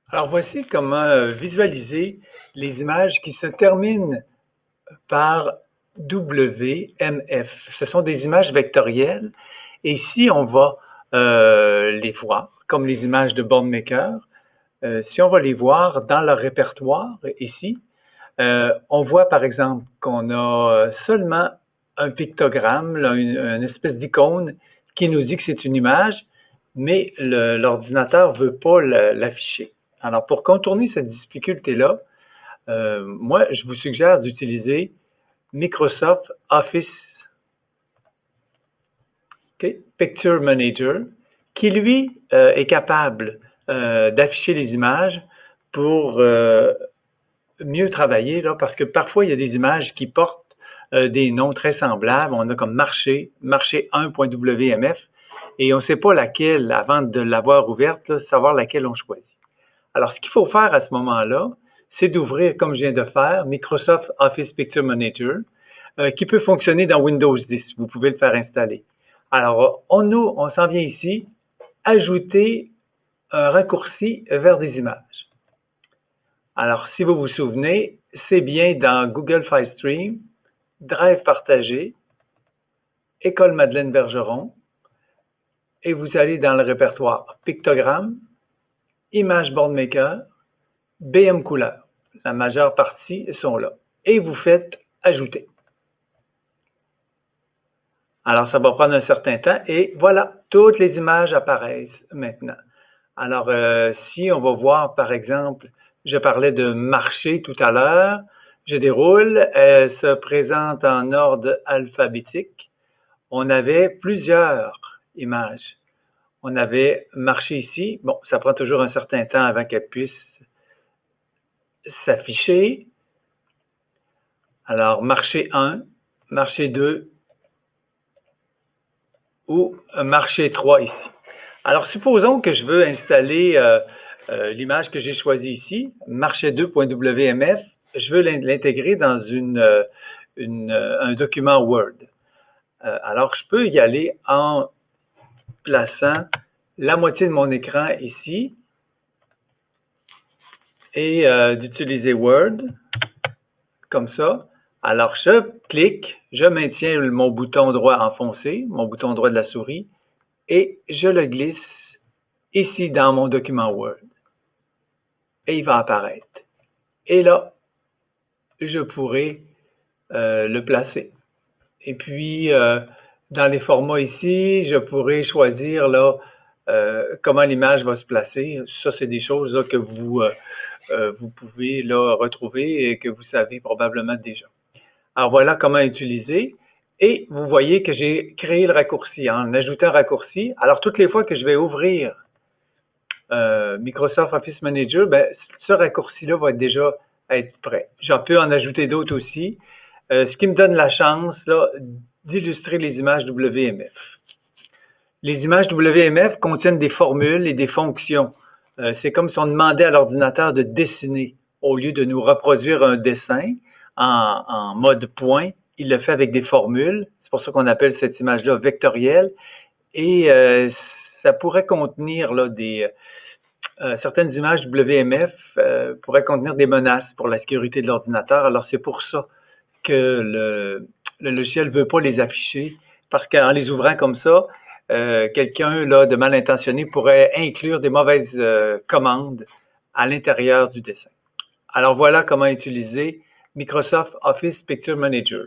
Alors voici comment visualiser les images qui se terminent par WMF. Ce sont des images vectorielles et ici on va les voir comme les images de BoardMaker. Si on va les voir dans leur répertoire ici, on voit par exemple qu'on a seulement un pictogramme, là, une espèce d'icône qui nous dit que c'est une image, mais l'ordinateur ne veut pas l'afficher. Alors, pour contourner cette difficulté-là, moi, je vous suggère d'utiliser Microsoft Office Picture Manager, qui, lui, est capable d'afficher les images pour mieux travailler, là, parce que parfois, il y a des images qui portent des noms très semblables. On a comme marché 1.wmf, et on ne sait pas laquelle, avant de l'avoir ouverte, là, savoir laquelle on choisit. Alors, ce qu'il faut faire à ce moment-là, c'est d'ouvrir, comme je viens de faire, Microsoft Office Picture Manager, qui peut fonctionner dans Windows 10. Vous pouvez le faire installer. Alors, on s'en vient ici, ajouter un raccourci vers des images. Alors, si vous vous souvenez, c'est bien dans Google File Stream, Drive partagé, École Madeleine Bergeron, et vous allez dans le répertoire Pictogramme, Image BoardMaker, BM Couleur. La majeure partie sont là. Et vous faites Ajouter. Alors, ça va prendre un certain temps et voilà, toutes les images apparaissent maintenant. Alors, si on va voir, par exemple, je parlais de marché tout à l'heure, je déroule, elle se présente en ordre alphabétique. On avait plusieurs images. On avait marché ici. Bon, ça prend toujours un certain temps avant qu'elle puisse s'afficher. Alors, marché 1, marché 2 ou marché 3 ici. Alors, supposons que je veux installer l'image que j'ai choisie ici, marché 2.wmf, je veux l'intégrer dans un document Word. Alors, je peux y aller en plaçant la moitié de mon écran ici et d'utiliser Word, comme ça. Alors, je clique, je maintiens mon bouton droit enfoncé, mon bouton droit de la souris, et je le glisse ici dans mon document Word. Et il va apparaître. Et là, je pourrai le placer. Et puis, dans les formats ici, je pourrais choisir là comment l'image va se placer. Ça, c'est des choses là, que vous pouvez là, retrouver et que vous savez probablement déjà. Alors, voilà comment utiliser. Et vous voyez que j'ai créé le raccourci en ajoutant un raccourci. Alors, toutes les fois que je vais ouvrir Microsoft Office Manager, ben, ce raccourci-là va déjà être prêt. J'en peux en ajouter d'autres aussi, ce qui me donne la chance d'illustrer les images WMF. Les images WMF contiennent des formules et des fonctions. C'est comme si on demandait à l'ordinateur de dessiner. Au lieu de nous reproduire un dessin en mode point, il le fait avec des formules. C'est pour ça qu'on appelle cette image-là vectorielle. Et ça pourrait contenir là, certaines images WMF pourraient contenir des menaces pour la sécurité de l'ordinateur. Alors, c'est pour ça que le logiciel ne veut pas les afficher, parce qu'en les ouvrant comme ça, quelqu'un de mal intentionné pourrait inclure des mauvaises commandes à l'intérieur du dessin. Alors, voilà comment utiliser Microsoft Office Picture Manager.